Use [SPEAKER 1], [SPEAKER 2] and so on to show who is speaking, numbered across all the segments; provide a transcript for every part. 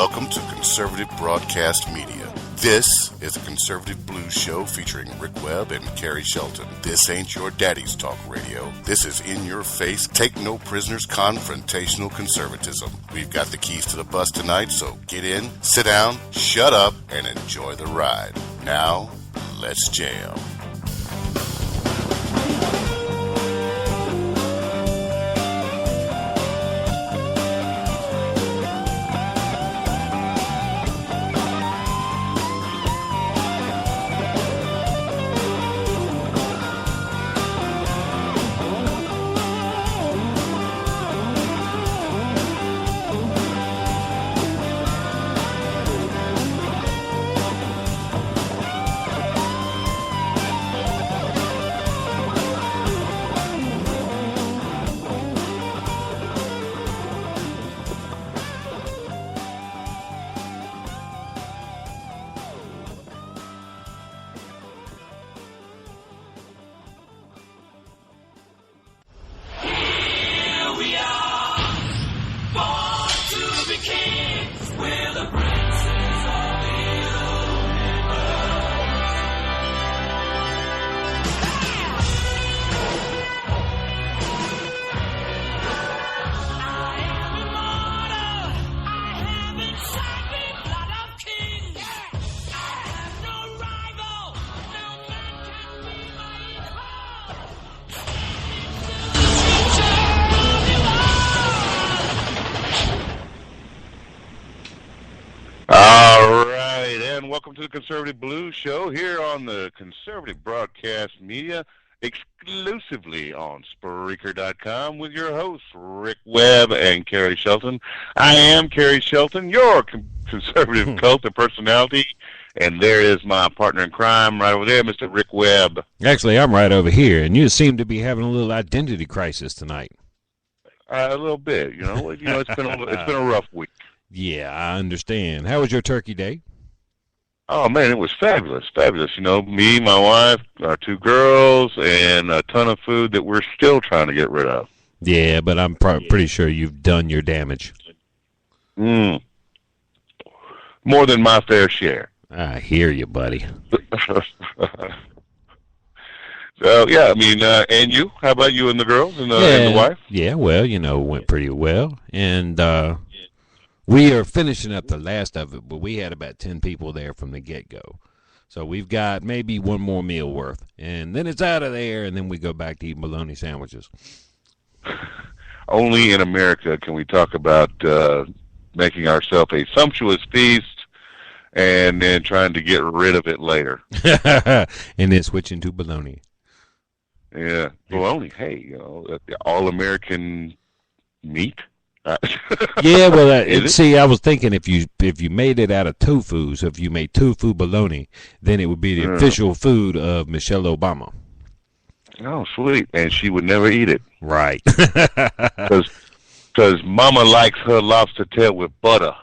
[SPEAKER 1] Welcome to Conservative Broadcast Media. This is a conservative blues show featuring Rick Webb and Carrie Shelton. This ain't your daddy's talk radio. This is in your face, take no prisoners, confrontational conservatism. We've got the keys to the bus tonight, so get in, sit down, shut up, and enjoy the ride. Now, let's jam. Welcome to the Conservative Blues Show here on the Conservative Broadcast Media, exclusively on Spreaker.com with your hosts, Rick Webb and Carrie Shelton. I am Carrie Shelton, your conservative cult of personality, and there is my partner in crime right over there, Mr. Rick Webb.
[SPEAKER 2] Actually, I'm right over here, and you seem to be having a little identity crisis tonight.
[SPEAKER 1] A little bit, it's been a rough week.
[SPEAKER 2] Yeah, I understand. How was your turkey day?
[SPEAKER 1] Oh, man, it was fabulous, fabulous. Me, my wife, our two girls, and a ton of food that we're still trying to get rid of.
[SPEAKER 2] Yeah, but I'm pretty sure you've done your damage.
[SPEAKER 1] More than my fair share.
[SPEAKER 2] I hear you, buddy.
[SPEAKER 1] So, yeah, and you? How about you and the girls and the wife?
[SPEAKER 2] Yeah, well, it went pretty well. And we are finishing up the last of it, but we had about 10 people there from the get-go. So we've got maybe one more meal worth. And then it's out of there, and then we go back to eat bologna sandwiches.
[SPEAKER 1] Only in America can we talk about making ourselves a sumptuous feast and then trying to get rid of it later.
[SPEAKER 2] And then switching to bologna.
[SPEAKER 1] Yeah, bologna. Hey, the all-American meat.
[SPEAKER 2] Yeah, well, see, I was thinking if you made it out of tofu, so if you made tofu bologna, then it would be the official food of Michelle Obama.
[SPEAKER 1] Oh, sweet, and she would never eat it.
[SPEAKER 2] Right.
[SPEAKER 1] Because Mama likes her lobster tail with butter.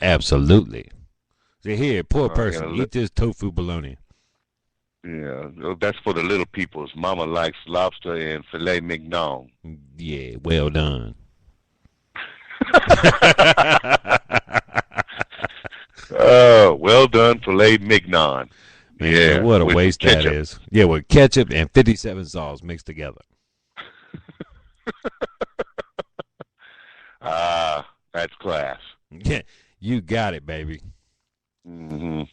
[SPEAKER 2] Absolutely. See, here, poor person, eat this tofu bologna.
[SPEAKER 1] Yeah, that's for the little peoples. Mama likes lobster and filet mignon.
[SPEAKER 2] Yeah, well done.
[SPEAKER 1] Oh, well done, filet mignon.
[SPEAKER 2] Man, yeah, what a waste that is. Yeah, with ketchup and 57 sauce mixed together.
[SPEAKER 1] That's class.
[SPEAKER 2] Yeah, you got it, baby.
[SPEAKER 1] Mm-hmm.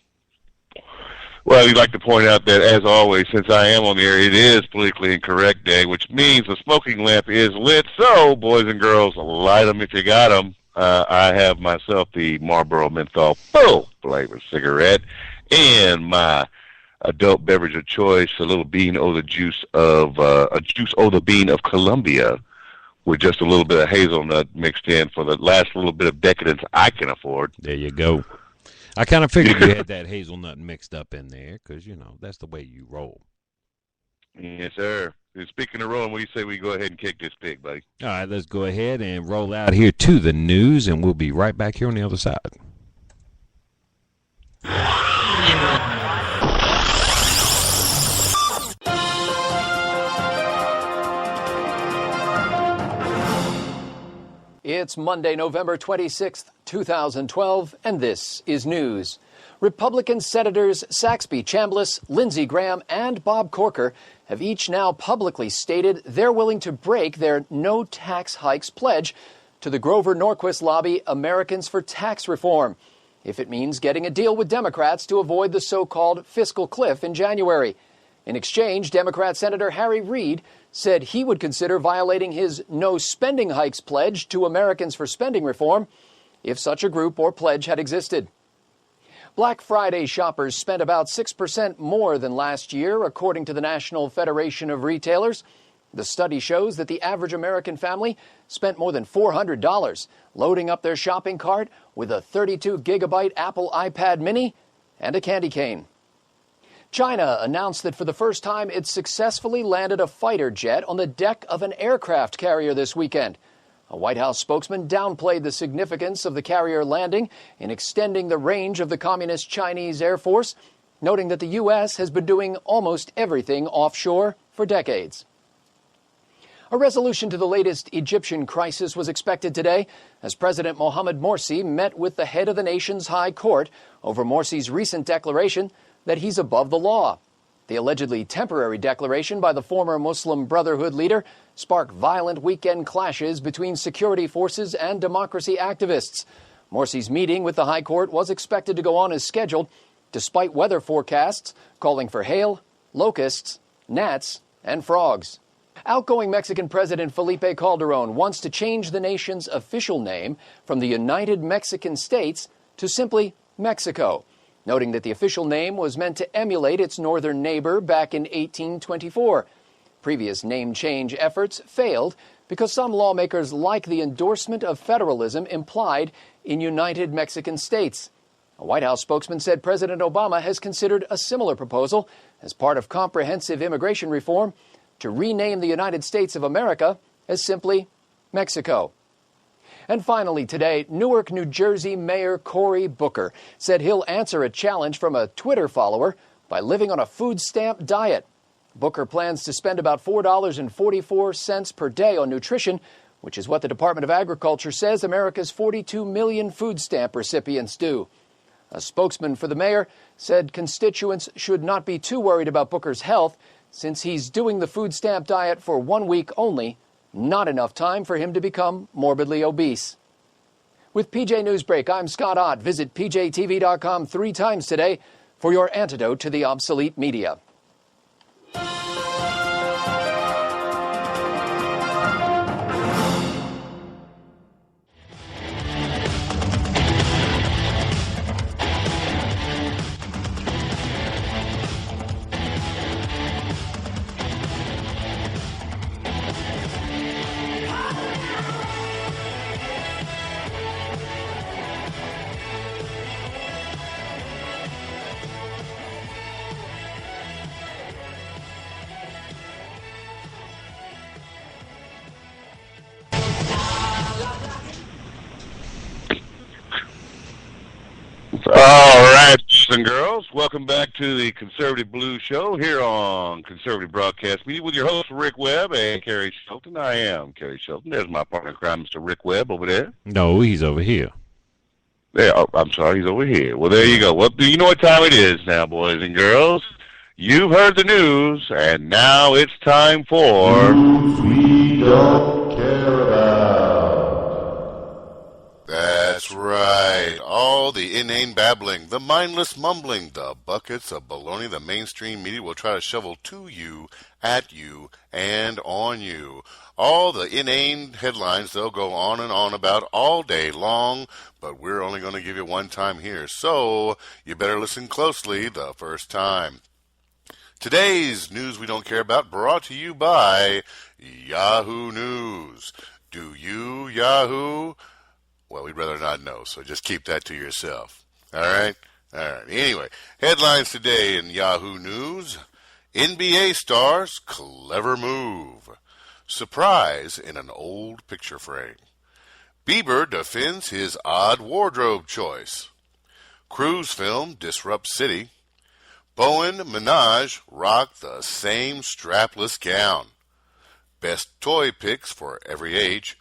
[SPEAKER 1] Well, we'd like to point out that, as always, since I am on the air, it is Politically Incorrect Day, which means the smoking lamp is lit. So, boys and girls, light them if you got them. I have myself the Marlboro Menthol full flavor cigarette and my adult beverage of choice, a little bean o' the juice of the bean of Colombia, with just a little bit of hazelnut mixed in for the last little bit of decadence I can afford.
[SPEAKER 2] There you go. I kind of figured you had that hazelnut mixed up in there because, that's the way you roll.
[SPEAKER 1] Yes, sir. Speaking of rolling, what do you say we go ahead and kick this pig, buddy?
[SPEAKER 2] All right, let's go ahead and roll out here to the news, and we'll be right back here on the other side.
[SPEAKER 3] It's Monday, November 26th, 2012, and this is news. Republican Senators Saxby Chambliss, Lindsey Graham, and Bob Corker have each now publicly stated they're willing to break their no tax hikes pledge to the Grover Norquist lobby Americans for Tax Reform, if it means getting a deal with Democrats to avoid the so-called fiscal cliff in January. In exchange, Democrat Senator Harry Reid said he would consider violating his no spending hikes pledge to Americans for Spending Reform if such a group or pledge had existed. Black Friday shoppers spent about 6% more than last year, according to the National Federation of Retailers. The study shows that the average American family spent more than $400 loading up their shopping cart with a 32-gigabyte Apple iPad mini and a candy cane. China announced that for the first time it successfully landed a fighter jet on the deck of an aircraft carrier this weekend. A White House spokesman downplayed the significance of the carrier landing in extending the range of the Communist Chinese Air Force, noting that the U.S. has been doing almost everything offshore for decades. A resolution to the latest Egyptian crisis was expected today as President Mohamed Morsi met with the head of the nation's high court over Morsi's recent declaration that he's above the law. The allegedly temporary declaration by the former Muslim Brotherhood leader sparked violent weekend clashes between security forces and democracy activists. Morsi's meeting with the High Court was expected to go on as scheduled, despite weather forecasts calling for hail, locusts, gnats, and frogs. Outgoing Mexican President Felipe Calderón wants to change the nation's official name from the United Mexican States to simply Mexico, noting that the official name was meant to emulate its northern neighbor back in 1824. Previous name change efforts failed because some lawmakers like the endorsement of federalism implied in United Mexican States. A White House spokesman said President Obama has considered a similar proposal as part of comprehensive immigration reform to rename the United States of America as simply Mexico. And finally today, Newark, New Jersey Mayor Cory Booker said he'll answer a challenge from a Twitter follower by living on a food stamp diet. Booker plans to spend about $4.44 per day on nutrition, which is what the Department of Agriculture says America's 42 million food stamp recipients do. A spokesman for the mayor said constituents should not be too worried about Booker's health since he's doing the food stamp diet for 1 week only, not enough time for him to become morbidly obese. With PJ Newsbreak, I'm Scott Ott. Visit pjtv.com 3 times today for your antidote to the obsolete media.
[SPEAKER 1] All right, boys and girls, welcome back to the Conservative Blues Show here on Conservative Broadcast Media with your host, Rick Webb and Kerry Shelton. I am Kerry Shelton. There's my partner in crime, Mr. Rick Webb, over there.
[SPEAKER 2] No, he's over here.
[SPEAKER 1] Yeah, oh, I'm sorry, he's over here. Well, there you go. Well, do you know what time it is now, boys and girls? You've heard the news, and now it's time for...
[SPEAKER 4] News we don't care about.
[SPEAKER 5] That's right. All the inane babbling, the mindless mumbling, the buckets of baloney the mainstream media will try to shovel to you, at you, and on you. All the inane headlines they'll go on and on about all day long, but we're only going to give you one time here, so you better listen closely the first time. Today's News We Don't Care About brought to you by Yahoo News. Do you, Yahoo? Well, we'd rather not know, so just keep that to yourself. All right? All right. Anyway, headlines today in Yahoo News. NBA stars, clever move. Surprise in an old picture frame. Bieber defends his odd wardrobe choice. Cruise film disrupts city. Bowen Minaj rock the same strapless gown. Best toy picks for every age.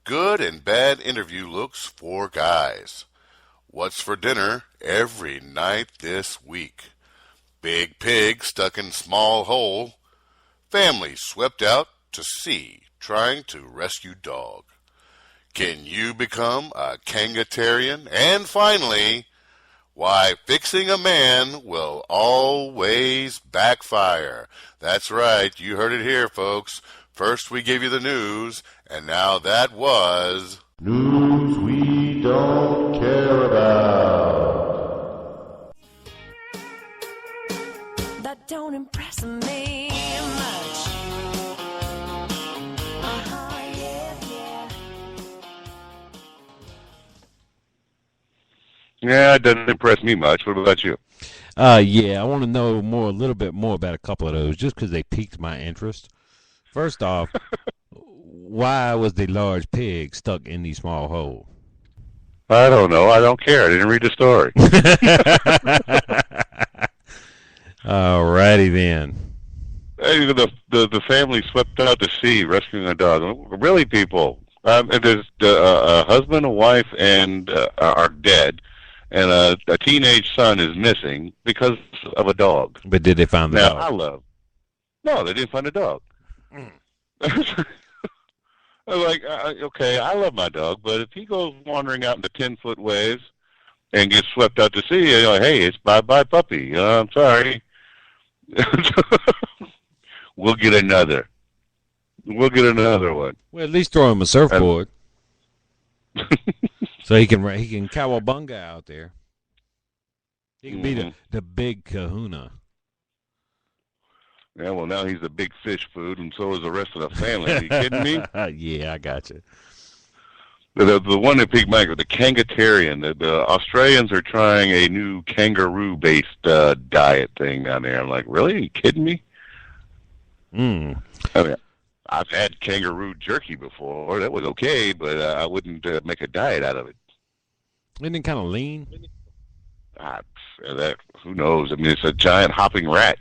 [SPEAKER 5] good and bad interview looks for guys. What's for dinner every night this week? Big pig stuck in small hole. Family swept out to sea trying to rescue dog. Can you become a kangatarian? And finally, why fixing a man will always backfire. That's right, you heard it here, folks. First we gave you the news, and now that was...
[SPEAKER 4] News we don't care about.
[SPEAKER 6] That don't impress me much. Yeah.
[SPEAKER 1] Yeah, it doesn't impress me much. What about you?
[SPEAKER 2] Yeah, I want to know a little bit more about a couple of those, just because they piqued my interest. First off, why was the large pig stuck in the small hole?
[SPEAKER 1] I don't know. I don't care. I didn't read the story.
[SPEAKER 2] Alrighty then.
[SPEAKER 1] Hey, the family swept out to sea rescuing a dog. Really, people? There's a husband, a wife, and are dead, and a teenage son is missing because of a dog.
[SPEAKER 2] But did they find the dog?
[SPEAKER 1] No, they didn't find the dog. I'm like, okay, I love my dog, but if he goes wandering out in the 10-foot waves and gets swept out to sea, you're like, hey, it's bye-bye puppy. I'm sorry. We'll get another. We'll get another one.
[SPEAKER 2] Well, at least throw him a surfboard. So he can cowabunga out there. He can be the big kahuna.
[SPEAKER 1] Yeah, well, now he's a big fish food, and so is the rest of the family. Are you kidding me?
[SPEAKER 2] Yeah, I got you.
[SPEAKER 1] The one that piqued my interest, the kangatarian. The Australians are trying a new kangaroo-based diet thing down there. I'm like, really? Are you kidding me? I mean, I've had kangaroo jerky before. That was okay, but I wouldn't make a diet out of it.
[SPEAKER 2] Isn't it kind of lean?
[SPEAKER 1] Who knows? I mean, it's a giant hopping rat.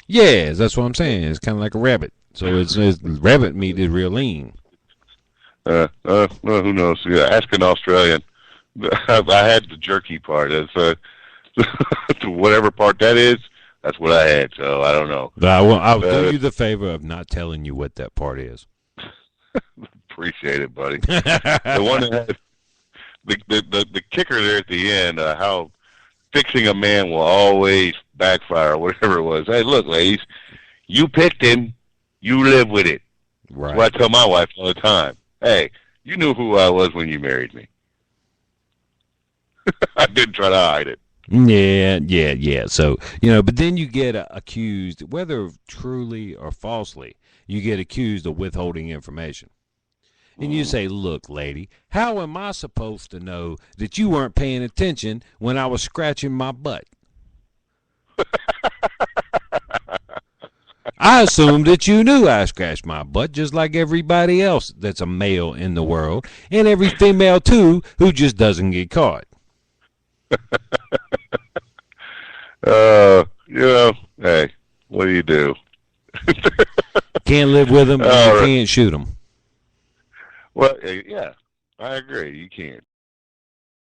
[SPEAKER 2] Yes, that's what I'm saying. It's kind of like a rabbit. So it's rabbit meat is real lean.
[SPEAKER 1] Well, who knows? Yeah, ask an Australian. I had the jerky part. It's whatever part that is. That's what I had. So I don't know.
[SPEAKER 2] I'll do you the favor of not telling you what that part is.
[SPEAKER 1] Appreciate it, buddy. The one that had the kicker there at the end. How fixing a man will always backfire, whatever it was. Hey, look, ladies, you picked him, you live with it.
[SPEAKER 2] Right.
[SPEAKER 1] That's what I tell my wife all the time. Hey, you knew who I was when you married me. I didn't try to hide it.
[SPEAKER 2] Yeah. So, but then you get accused, whether truly or falsely, you get accused of withholding information. And you say, look, lady, how am I supposed to know that you weren't paying attention when I was scratching my butt? I assumed that you knew I scratched my butt just like everybody else that's a male in the world, and every female, too, who just doesn't get caught.
[SPEAKER 1] Hey, what do you do?
[SPEAKER 2] Can't live with them, and you can't shoot them.
[SPEAKER 1] Well, yeah, I agree. You can't.